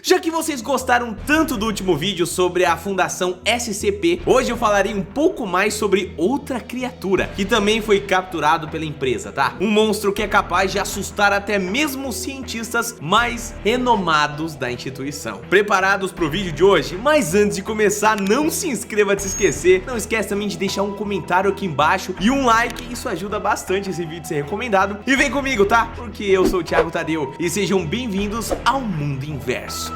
Já que vocês gostaram tanto do último vídeo sobre a Fundação SCP, hoje eu falarei um pouco mais sobre outra criatura que também foi capturado pela empresa, tá? Um monstro que é capaz de assustar até mesmo os cientistas mais renomados da instituição. Preparados pro vídeo de hoje? Mas antes de começar, não se inscreva antes de se esquecer. Não esquece também de deixar um comentário aqui embaixo e um like, isso ajuda bastante esse vídeo a ser recomendado. E vem comigo, tá? Porque eu sou o Thiago Tadeu e sejam bem-vindos ao Mundo Inverso.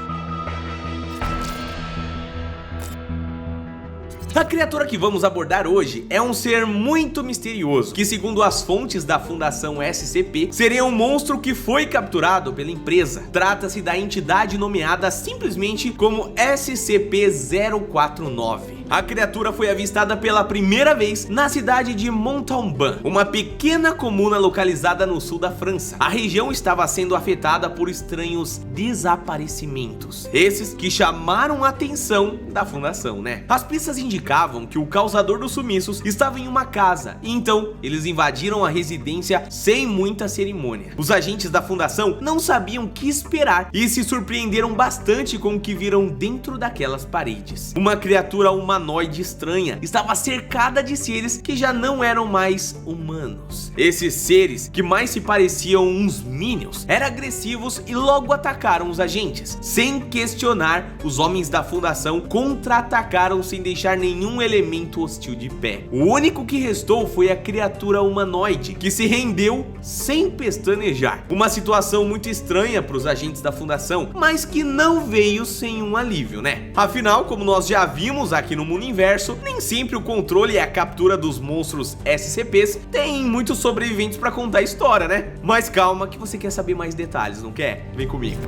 A criatura que vamos abordar hoje é um ser muito misterioso, que segundo as fontes da Fundação SCP, seria um monstro que foi capturado pela empresa. Trata-se da entidade nomeada simplesmente como SCP-049. A criatura foi avistada pela primeira vez na cidade de Montauban, uma pequena comuna localizada no sul da França. A região estava sendo afetada por estranhos desaparecimentos, esses que chamaram a atenção da fundação, né? As pistas indicavam que o causador dos sumiços estava em uma casa, e então eles invadiram a residência sem muita cerimônia. Os agentes da fundação não sabiam o que esperar e se surpreenderam bastante com o que viram dentro daquelas paredes. Uma criatura humanoide estranha estava cercada de seres que já não eram mais humanos. Esses seres, que mais se pareciam uns Minions, eram agressivos e logo atacaram os agentes. Sem questionar, os homens da fundação contra-atacaram sem deixar nenhum elemento hostil de pé. O único que restou foi a criatura humanoide, que se rendeu sem pestanejar. Uma situação muito estranha para os agentes da fundação, mas que não veio sem um alívio, né? Afinal, como nós já vimos aqui no Mundo Inverso, nem sempre o controle e a captura dos monstros SCPs tem muitos sobreviventes para contar a história, né? Mas calma que você quer saber mais detalhes, não quer? Vem comigo.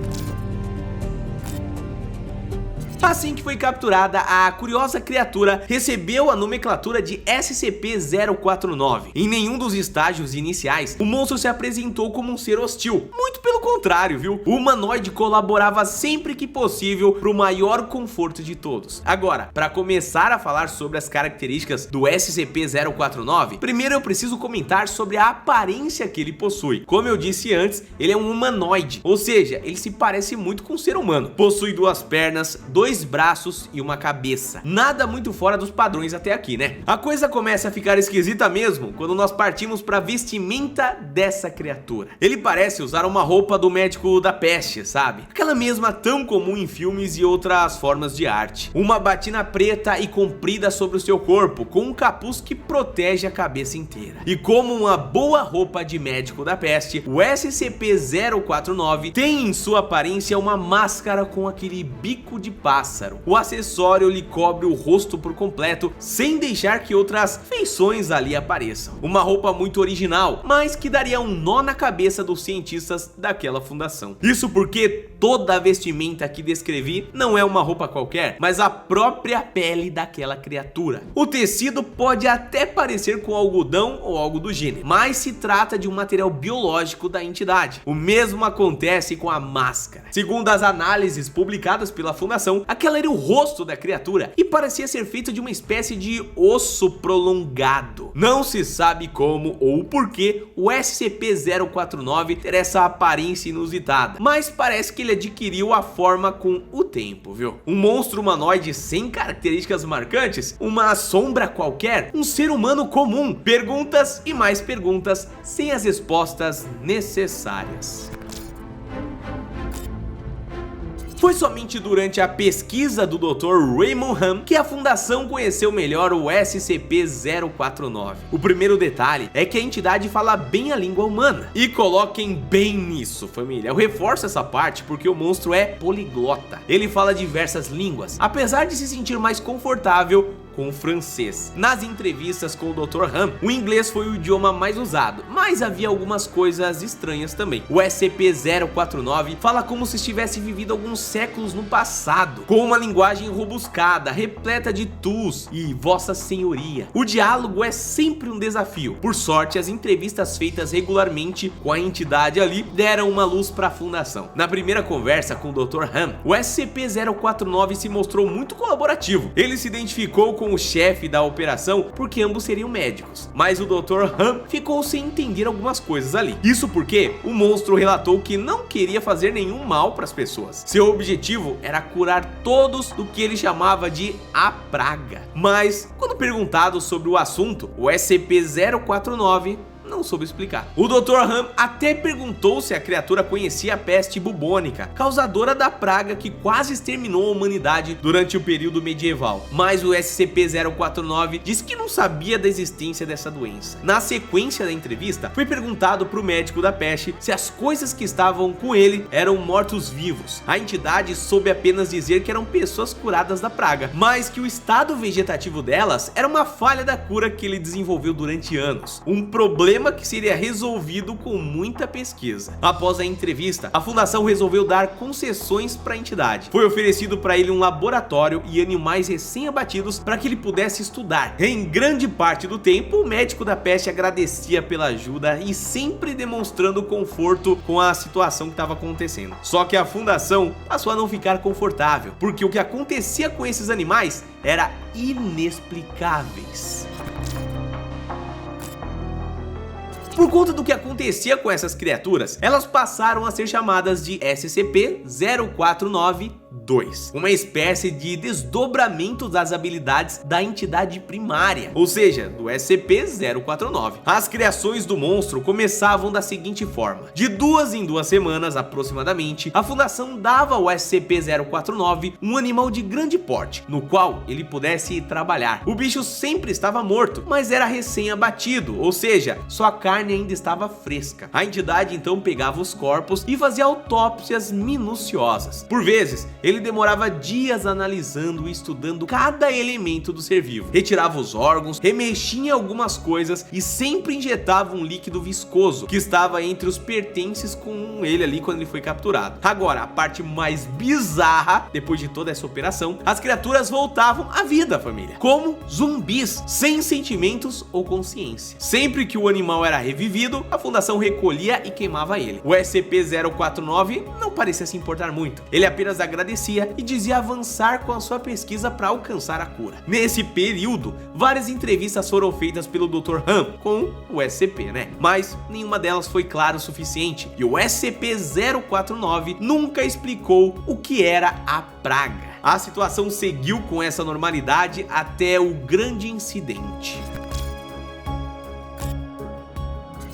Assim que foi capturada, a curiosa criatura recebeu a nomenclatura de SCP-049. Em nenhum dos estágios iniciais, o monstro se apresentou como um ser hostil. Muito pelo contrário, viu? O humanoide colaborava sempre que possível para o maior conforto de todos. Agora, para começar a falar sobre as características do SCP-049, primeiro eu preciso comentar sobre a aparência que ele possui. Como eu disse antes, ele é um humanoide, ou seja, ele se parece muito com um ser humano. Possui duas pernas, dois braços e uma cabeça. Nada muito fora dos padrões até aqui, né? A coisa começa a ficar esquisita mesmo quando nós partimos para a vestimenta dessa criatura. Ele parece usar uma roupa do médico da peste, sabe? Aquela mesma tão comum em filmes e outras formas de arte. Uma batina preta e comprida sobre o seu corpo, com um capuz que protege a cabeça inteira. E como uma boa roupa de médico da peste, o SCP-049 tem em sua aparência uma máscara com aquele bico de pássaro. O acessório lhe cobre o rosto por completo, sem deixar que outras feições ali apareçam. Uma roupa muito original, mas que daria um nó na cabeça dos cientistas daquela fundação. Isso porque toda a vestimenta que descrevi não é uma roupa qualquer, mas a própria pele daquela criatura. O tecido pode até parecer com algodão ou algo do gênero, mas se trata de um material biológico da entidade. O mesmo acontece com a máscara. Segundo as análises publicadas pela fundação, aquela era o rosto da criatura e parecia ser feito de uma espécie de osso prolongado. Não se sabe como ou porquê o SCP-049 ter essa aparência inusitada, mas parece que ele adquiriu a forma com o tempo, viu? Um monstro humanoide sem características marcantes, uma sombra qualquer, um ser humano comum. Perguntas e mais perguntas sem as respostas necessárias. Foi somente durante a pesquisa do Dr. Raymond Ham que a fundação conheceu melhor o SCP-049. O primeiro detalhe é que a entidade fala bem a língua humana. E coloquem bem nisso, família. Eu reforço essa parte porque o monstro é poliglota. Ele fala diversas línguas, apesar de se sentir mais confortável com o francês. Nas entrevistas com o Dr. Ham, o inglês foi o idioma mais usado, mas havia algumas coisas estranhas também. O SCP-049 fala como se estivesse vivido alguns séculos no passado, com uma linguagem robuscada, repleta de tus e vossa senhoria. O diálogo é sempre um desafio. Por sorte, as entrevistas feitas regularmente com a entidade ali deram uma luz para a fundação. Na primeira conversa com o Dr. Ham, o SCP-049 se mostrou muito colaborativo. Ele se identificou com o chefe da operação porque ambos seriam médicos, mas o Dr. Han ficou sem entender algumas coisas ali. Isso porque o monstro relatou que não queria fazer nenhum mal para as pessoas. Seu objetivo era curar todos do que ele chamava de a praga. Mas quando perguntado sobre o assunto, o SCP-049 não soube explicar. O Dr. Han até perguntou se a criatura conhecia a peste bubônica, causadora da praga que quase exterminou a humanidade durante o período medieval, mas o SCP-049 disse que não sabia da existência dessa doença. Na sequência da entrevista, foi perguntado para o médico da peste se as coisas que estavam com ele eram mortos-vivos. A entidade soube apenas dizer que eram pessoas curadas da praga, mas que o estado vegetativo delas era uma falha da cura que ele desenvolveu durante anos, um problema que seria resolvido com muita pesquisa. Após a entrevista, a fundação resolveu dar concessões para a entidade. Foi oferecido para ele um laboratório e animais recém-abatidos para que ele pudesse estudar. Em grande parte do tempo, o médico da peste agradecia pela ajuda e sempre demonstrando conforto com a situação que estava acontecendo. Só que a fundação passou a não ficar confortável, porque o que acontecia com esses animais era inexplicáveis. Por conta do que acontecia com essas criaturas, elas passaram a ser chamadas de SCP-049-2, uma espécie de desdobramento das habilidades da entidade primária, ou seja, do SCP-049. As criações do monstro começavam da seguinte forma: de 2 em 2 semanas aproximadamente, a fundação dava ao SCP-049 um animal de grande porte, no qual ele pudesse trabalhar. O bicho sempre estava morto, mas era recém-abatido, ou seja, sua carne ainda estava fresca. A entidade então pegava os corpos e fazia autópsias minuciosas. Por vezes, ele demorava dias analisando e estudando cada elemento do ser vivo. Retirava os órgãos, remexia em algumas coisas e sempre injetava um líquido viscoso que estava entre os pertences com ele ali quando ele foi capturado. Agora, a parte mais bizarra, depois de toda essa operação, as criaturas voltavam à vida, família, como zumbis, sem sentimentos ou consciência. Sempre que o animal era revivido, a fundação recolhia e queimava ele. O SCP-049 não parecia se importar muito. Ele apenas agradecia e dizia avançar com a sua pesquisa para alcançar a cura. Nesse período, várias entrevistas foram feitas pelo Dr. Han com o SCP, mas nenhuma delas foi clara o suficiente, e o SCP-049 nunca explicou o que era a praga. A situação seguiu com essa normalidade até o grande incidente.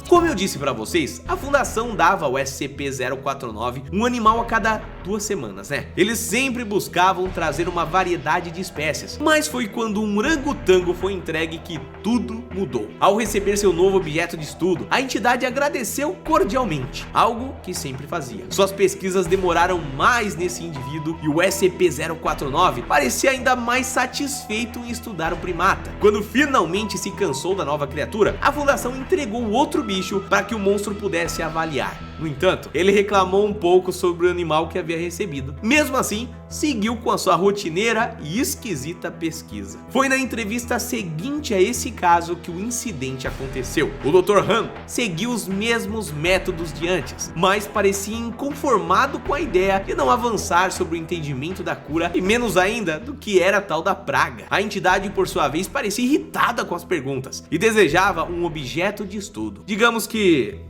Como eu disse pra vocês, a fundação dava ao SCP-049 um animal a cada 2 semanas, Eles sempre buscavam trazer uma variedade de espécies, mas foi quando um orangotango foi entregue que tudo mudou. Ao receber seu novo objeto de estudo, a entidade agradeceu cordialmente, algo que sempre fazia. Suas pesquisas demoraram mais nesse indivíduo e o SCP-049 parecia ainda mais satisfeito em estudar o primata. Quando finalmente se cansou da nova criatura, a fundação entregou outro bicho para que o monstro pudesse avaliar. No entanto, ele reclamou um pouco sobre o animal que havia recebido. Mesmo assim, seguiu com a sua rotineira e esquisita pesquisa. Foi na entrevista seguinte a esse caso que o incidente aconteceu. O Dr. Han seguiu os mesmos métodos de antes, mas parecia inconformado com a ideia de não avançar sobre o entendimento da cura e menos ainda do que era a tal da praga. A entidade, por sua vez, parecia irritada com as perguntas e desejava um objeto de estudo, digamos que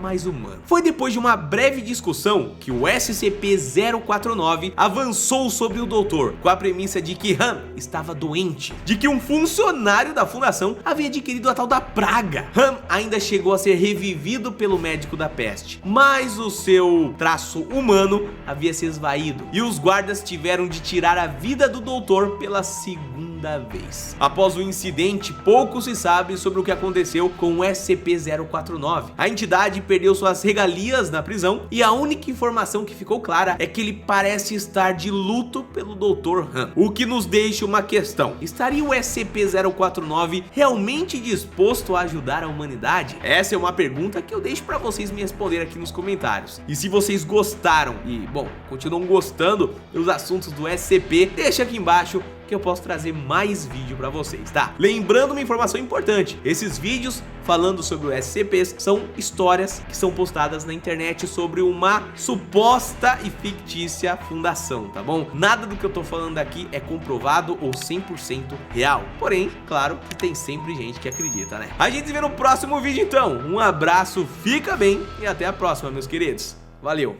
mais humano. Foi depois de uma breve discussão que o SCP-049 avançou sobre o doutor, com a premissa de que Han estava doente, de que um funcionário da fundação havia adquirido a tal da praga. Han ainda chegou a ser revivido pelo médico da peste, mas o seu traço humano havia se esvaído e os guardas tiveram de tirar a vida do doutor pela segunda vez. Após o incidente, pouco se sabe sobre o que aconteceu com o SCP-049. A entidade perdeu suas regalias na prisão e a única informação que ficou clara é que ele parece estar de luto pelo Dr. Han. O que nos deixa uma questão: estaria o SCP-049 realmente disposto a ajudar a humanidade? Essa é uma pergunta que eu deixo para vocês me responder aqui nos comentários. E se vocês gostaram e, bom, continuam gostando dos assuntos do SCP, deixa aqui embaixo que eu posso trazer mais vídeo pra vocês, tá? Lembrando uma informação importante, esses vídeos falando sobre o SCPs são histórias que são postadas na internet sobre uma suposta e fictícia fundação, tá bom? Nada do que eu tô falando aqui é comprovado ou 100% real. Porém, claro que tem sempre gente que acredita, né? A gente se vê no próximo vídeo então. Um abraço, fica bem e até a próxima, meus queridos. Valeu!